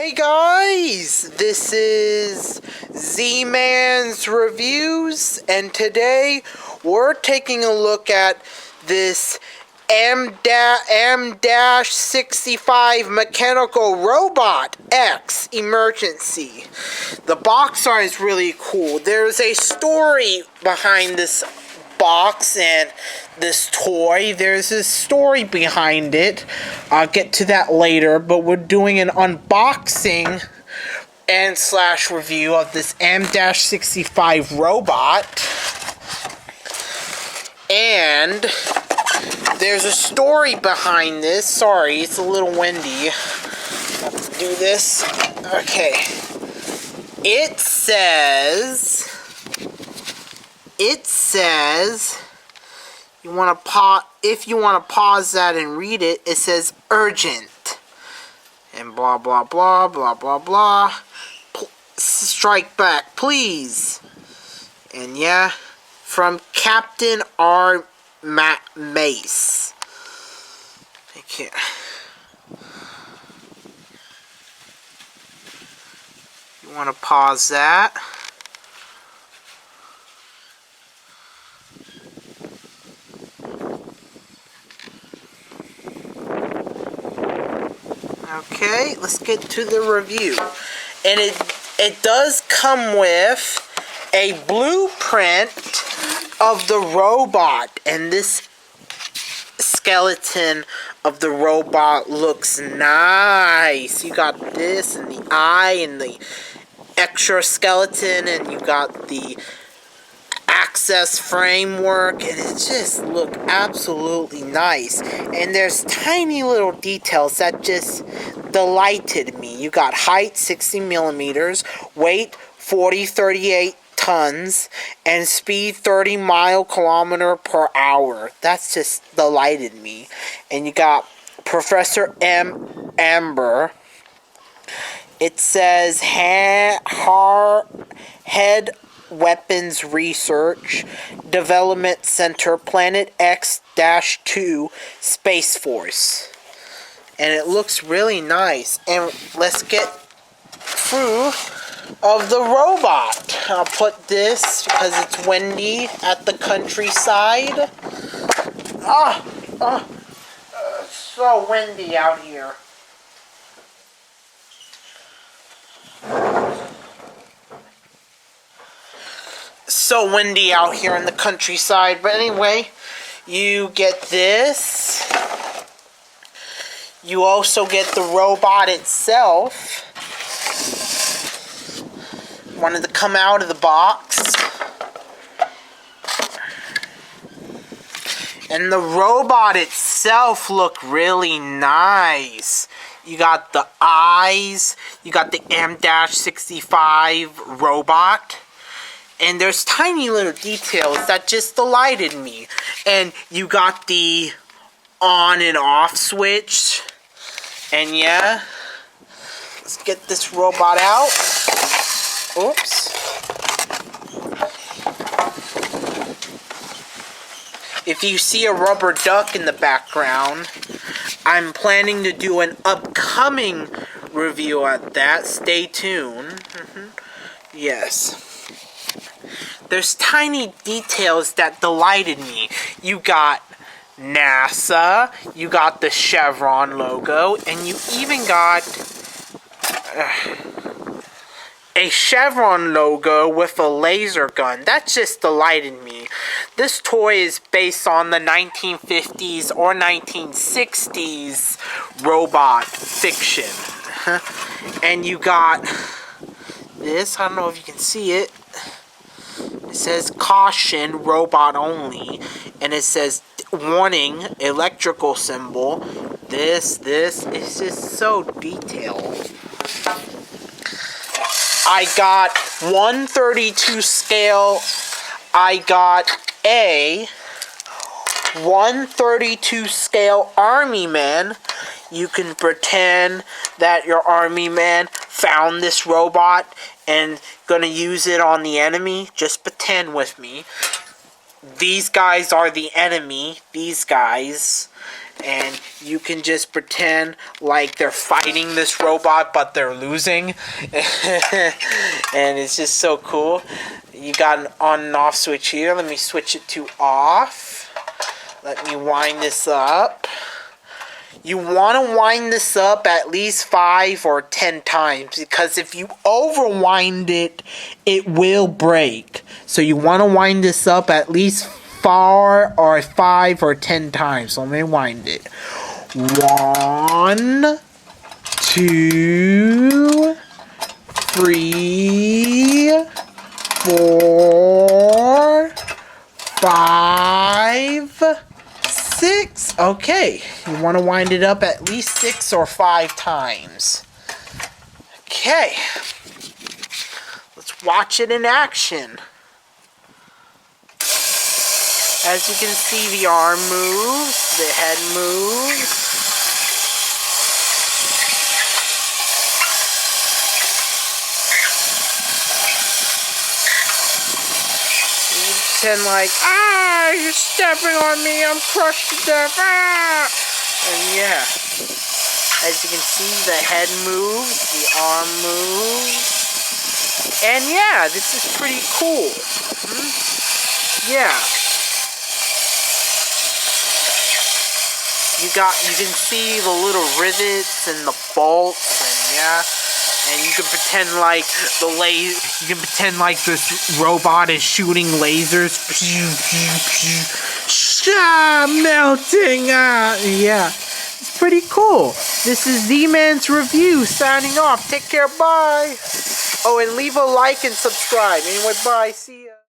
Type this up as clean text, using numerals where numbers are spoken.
Hey guys, this is Z-Man's Reviews, and today we're taking a look at this M-65 Mechanical Robot X Emergency. The box art is really cool. There's a story behind this box and this toy. There's a story behind it. I'll get to that later, but we're doing an unboxing and / review of this M-65 robot. And there's a story behind this. Sorry, it's a little windy. Let's do this. Okay. It says if you want to pause that and read it, it says urgent and blah blah blah blah blah blah. Strike back, please. And yeah, from Captain R. Mace. I can't. You want to pause that? Okay, let's get to the review. And it does come with a blueprint of the robot. And this skeleton of the robot looks nice. You got this and the eye and the extra skeleton, and you got the access framework, and it just look absolutely nice. And there's tiny little details that just delighted me. You got height 60 millimeters, weight 38 tons, and speed 30 mph. That's just delighted me. And you got Professor M. Amber. It says head Weapons Research Development Center, Planet X-2 Space Force. And it looks really nice. And let's get through of the robot. I'll put this because it's windy at the countryside. It's so windy out here. So windy out here in the countryside. But anyway, you get this. You also get the robot itself. Wanted to come out of the box. And the robot itself looked really nice. You got the eyes. You got the M-65 robot. And there's tiny little details that just delighted me. And you got the on and off switch. And yeah, let's get this robot out. Oops. If you see a rubber duck in the background, I'm planning to do an upcoming review at that. Stay tuned. Yes. There's tiny details that delighted me. You got NASA, you got the Chevron logo, and you even got a Chevron logo with a laser gun. That just delighted me. This toy is based on the 1950s or 1960s robot fiction. And you got this, I don't know if you can see it. It says caution, robot only, and it says warning, electrical symbol. This is just so detailed. I got 1/32 scale. I got a 1/32 scale army man. You can pretend that your army man found this robot and gonna use it on the enemy. Just pretend with me. these guys are the enemy. These guys. And you can just pretend like they're fighting this robot, but they're losing. And it's just so cool. You got an on and off switch here. Let me switch it to off. Let me wind this up. You want to wind this up at least 5 or 10 times, because if you overwind it, it will break. So you want to wind this up at least 5 or 10 times. So let me wind it. 1, 2, 3, 4, 5, 6. Okay, you want to wind it up at least 6 or 5 times. Okay, let's watch it in action. As you can see, the arm moves, the head moves. You pretend like, you're stepping on me, I'm crushed to death, And yeah, as you can see, the head moves, the arm moves. And yeah, this is pretty cool. Yeah. You can see the little rivets and the bolts, and yeah, and you can pretend like you can pretend like this robot is shooting lasers, melting, yeah, it's pretty cool. This is Z-Man's review, signing off. Take care, bye. Oh, and leave a like and subscribe. Anyway, bye, see ya.